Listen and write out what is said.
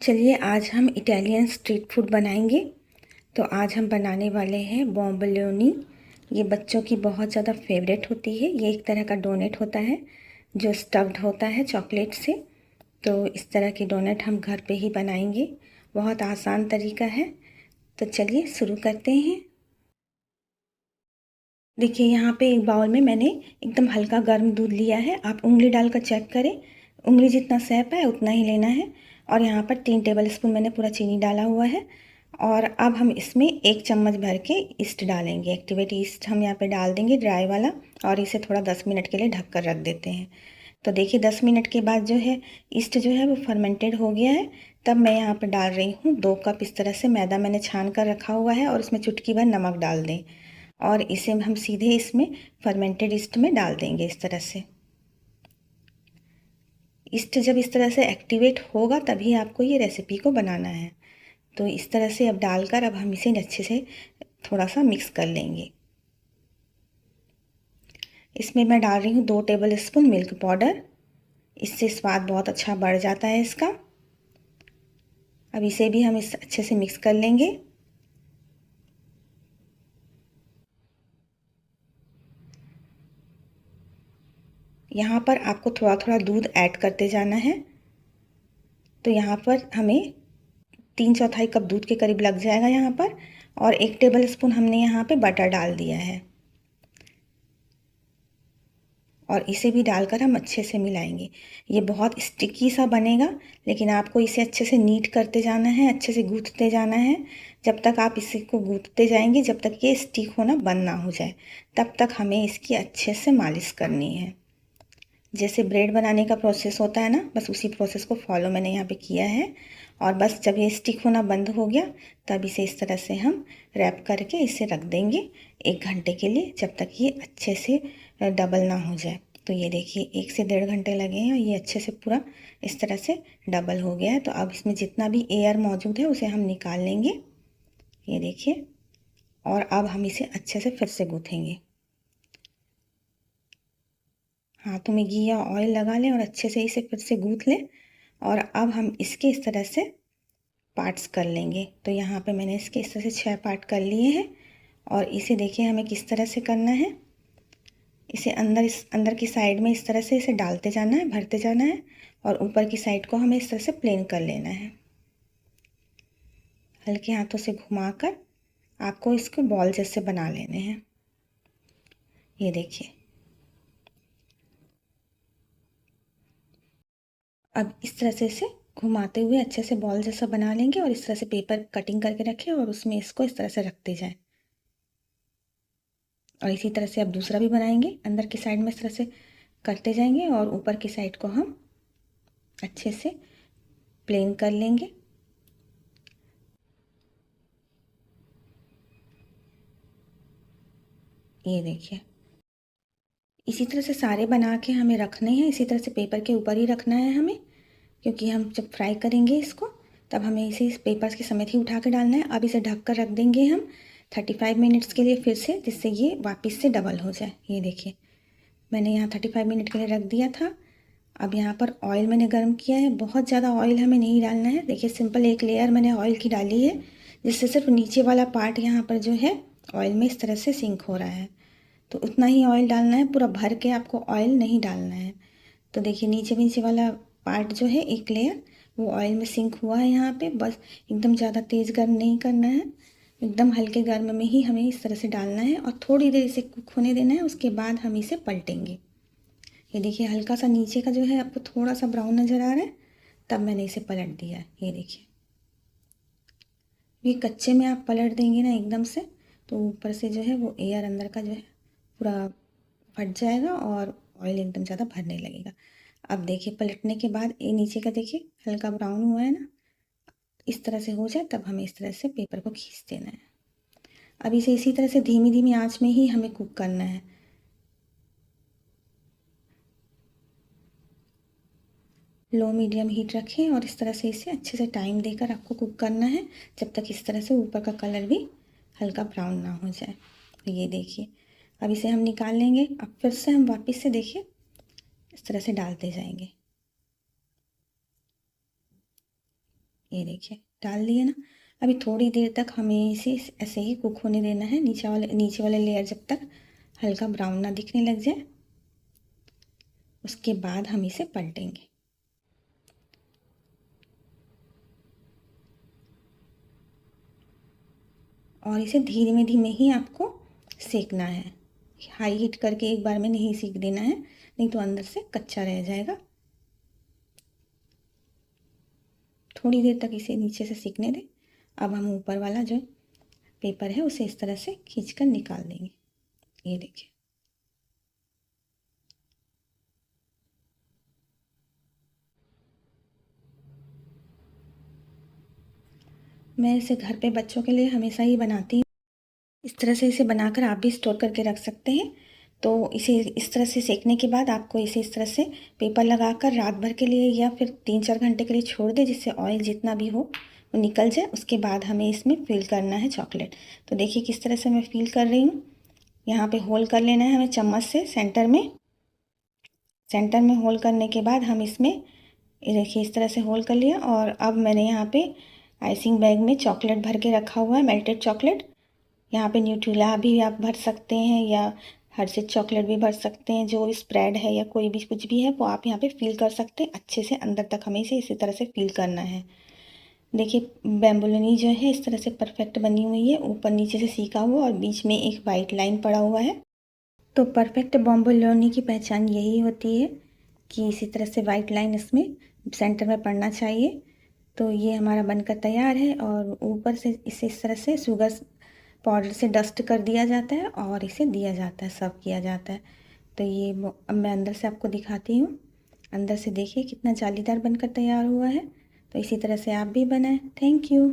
चलिए आज हम इटालियन स्ट्रीट फूड बनाएंगे। तो आज हम बनाने वाले हैं बॉम्बोलिनी। ये बच्चों की बहुत ज़्यादा फेवरेट होती है। ये एक तरह का डोनेट होता है जो स्टफ्ड होता है चॉकलेट से। तो इस तरह के डोनेट हम घर पे ही बनाएंगे। बहुत आसान तरीका है। तो चलिए शुरू करते हैं। देखिए यहाँ पे एक बाउल में मैंने एकदम हल्का गर्म दूध लिया है। आप उंगली डालकर चेक करें, उंगली जितना सैप है उतना ही लेना है। और यहाँ पर 3 टेबल स्पून मैंने पूरा चीनी डाला हुआ है। और अब हम इसमें 1 चम्मच भर के ईस्ट डालेंगे। एक्टिवेट ईस्ट हम यहाँ पे डाल देंगे, ड्राई वाला। और इसे थोड़ा 10 मिनट के लिए ढक कर रख देते हैं। तो देखिए 10 मिनट के बाद जो है ईस्ट जो है वो फर्मेंटेड हो गया है। तब मैं यहाँ पर डाल रही हूँ 2 कप इस तरह से मैदा मैंने छान कर रखा हुआ है। और उसमें चुटकी भर नमक डाल दें और इसे हम सीधे इसमें फर्मेंटेड ईस्ट में डाल देंगे। इस तरह से ईस्ट जब इस तरह से एक्टिवेट होगा तभी आपको ये रेसिपी को बनाना है। तो इस तरह से अब डालकर अब हम इसे अच्छे से थोड़ा सा मिक्स कर लेंगे। इसमें मैं डाल रही हूँ 2 टेबल स्पून मिल्क पाउडर। इससे स्वाद बहुत अच्छा बढ़ जाता है इसका। अब इसे भी हम इस अच्छे से मिक्स कर लेंगे। यहाँ पर आपको थोड़ा थोड़ा दूध ऐड करते जाना है। तो यहाँ पर हमें 3/4 कप दूध के करीब लग जाएगा यहाँ पर। और 1 टेबल स्पून हमने यहाँ पे बटर डाल दिया है। और इसे भी डालकर हम अच्छे से मिलाएंगे। ये बहुत स्टिकी सा बनेगा, लेकिन आपको इसे अच्छे से नीट करते जाना है, अच्छे से गूँथते जाना है। जब तक आप इसी को गूँथते जाएंगे, जब तक ये स्टिक होना बंद ना हो जाए, तब तक हमें इसकी अच्छे से मालिश करनी है। जैसे ब्रेड बनाने का प्रोसेस होता है ना, बस उसी प्रोसेस को फॉलो मैंने यहाँ पे किया है। और बस जब ये स्टिक होना बंद हो गया तब इसे इस तरह से हम रैप करके इसे रख देंगे 1 घंटे के लिए, जब तक ये अच्छे से डबल ना हो जाए। तो ये देखिए 1 से 1.5 घंटे लगे हैं और ये अच्छे से पूरा इस तरह से डबल हो गया है। तो अब इसमें जितना भी एयर मौजूद है उसे हम निकाल लेंगे। ये देखिए। और अब हम इसे अच्छे से फिर से गूँथेंगे। हाथों में घी या ऑयल लगा लें और अच्छे से इसे फिर से गूँथ लें। और अब हम इसके इस तरह से पार्ट्स कर लेंगे। तो यहाँ पे मैंने इसके इस तरह से 6 पार्ट कर लिए हैं। और इसे देखिए हमें किस तरह से करना है। इसे इस अंदर की साइड में इस तरह से इसे डालते जाना है, भरते जाना है। और ऊपर की साइड को हमें इस तरह से प्लेन कर लेना है। हल्के हाथों से घुमाकर आपको इसको बॉल जैसे बना लेने हैं। ये देखिए। अब इस तरह से इसे घुमाते हुए अच्छे से बॉल जैसा बना लेंगे और इस तरह से पेपर कटिंग करके रखें और उसमें इसको इस तरह से रखते जाएं। और इसी तरह से अब दूसरा भी बनाएंगे। अंदर की साइड में इस तरह से करते जाएंगे और ऊपर की साइड को हम अच्छे से प्लेन कर लेंगे। ये देखिए। इसी तरह से सारे बना के हमें रखने हैं। इसी तरह से पेपर के ऊपर ही रखना है हमें, क्योंकि हम जब फ्राई करेंगे इसको तब हमें इसे इस पेपर्स के समेत ही उठा के डालना है। अब इसे ढक कर रख देंगे हम 35 मिनट्स के लिए फिर से, जिससे ये वापस से डबल हो जाए। ये देखिए मैंने यहाँ 35 मिनट के लिए रख दिया था। अब यहाँ पर ऑयल मैंने गर्म किया है। बहुत ज़्यादा ऑयल हमें नहीं डालना है। देखिए सिंपल 1 लेयर मैंने ऑयल की डाली है, जिससे सिर्फ नीचे वाला पार्ट यहाँ पर जो है ऑयल में इस तरह से सिंक हो रहा है। तो उतना ही ऑयल डालना है, पूरा भर के आपको ऑयल नहीं डालना है। तो देखिए नीचे नीचे वाला पार्ट जो है 1 लेयर वो ऑयल में सिंक हुआ है यहाँ पे। बस एकदम ज़्यादा तेज़ गर्म नहीं करना है, एकदम हल्के गर्म में ही हमें इस तरह से डालना है और थोड़ी देर इसे कुक होने देना है। उसके बाद हम इसे पलटेंगे। ये देखिए हल्का सा नीचे का जो है आपको थोड़ा सा ब्राउन नज़र आ रहा है, तब मैंने इसे पलट दिया है। ये देखिए। ये कच्चे में आप पलट देंगे ना एकदम से, तो ऊपर से जो है वो एयर अंदर का जो है पूरा फट जाएगा और ऑयल एकदम ज़्यादा भरने लगेगा। अब देखिए पलटने के बाद ये नीचे का देखिए हल्का ब्राउन हुआ है ना, इस तरह से हो जाए तब हमें इस तरह से पेपर को खींच देना है। अब इसे इसी तरह से धीमी धीमी आंच में ही हमें कुक करना है। लो मीडियम हीट रखें और इस तरह से इसे अच्छे से टाइम देकर आपको कुक करना है, जब तक इस तरह से ऊपर का कलर भी हल्का ब्राउन ना हो जाए। तो ये देखिए अब इसे हम निकाल लेंगे। अब फिर से हम वापस से देखिए इस तरह से डालते जाएंगे। ये देखिए डाल दिए ना। अभी थोड़ी देर तक हमें इसे ऐसे ही कुक होने देना है, नीचे वाले लेयर जब तक हल्का ब्राउन ना दिखने लग जाए, उसके बाद हम इसे पलटेंगे। और इसे धीमे धीमे ही आपको सेकना है, हाई हीट करके एक बार में नहीं सेक देना है, नहीं तो अंदर से कच्चा रह जाएगा। थोड़ी देर तक इसे नीचे से सेकने दें। अब हम ऊपर वाला जो पेपर है उसे इस तरह से खींचकर निकाल देंगे। ये देखिए मैं इसे घर पे बच्चों के लिए हमेशा ही बनाती हूँ। इस तरह से इसे बनाकर आप भी स्टोर करके रख सकते हैं। तो इसे इस तरह से सेकने के बाद आपको इसे इस तरह से पेपर लगाकर रात भर के लिए या फिर 3-4 घंटे के लिए छोड़ दें, जिससे ऑयल जितना भी हो वो निकल जाए। उसके बाद हमें इसमें फिल करना है चॉकलेट। तो देखिए किस तरह से मैं फिल कर रही हूँ। यहाँ पे होल कर लेना है हमें चम्मच से सेंटर में होल करने के बाद हम इसमें ये देखिए इस तरह से होल कर लिया। और अब मैंने यहाँ पे आइसिंग बैग में चॉकलेट भर के रखा हुआ है, मेल्टेड चॉकलेट। यहाँ पे न्यूट्रेला भी आप भर सकते हैं या हर्शीज चॉकलेट भी भर सकते हैं। जो स्प्रेड है या कोई भी कुछ भी है वो आप यहाँ पे फिल कर सकते हैं अच्छे से। अंदर तक हमें इसे इसी तरह से फिल करना है। देखिए बैम्बुलिनी जो है इस तरह से परफेक्ट बनी हुई है, ऊपर नीचे से सीका हुआ और बीच में एक वाइट लाइन पड़ा हुआ है। तो परफेक्ट बॉम्बोलिनी की पहचान यही होती है कि इसी तरह से वाइट लाइन इसमें सेंटर में पड़ना चाहिए। तो ये हमारा बनकर तैयार है। और ऊपर से इसे इस तरह से शुगर पाउडर से डस्ट कर दिया जाता है और इसे दिया जाता है, सर्व किया जाता है। तो ये अब मैं अंदर से आपको दिखाती हूँ। अंदर से देखिए कितना जालीदार बनकर तैयार हुआ है। तो इसी तरह से आप भी बनाएं। Thank you.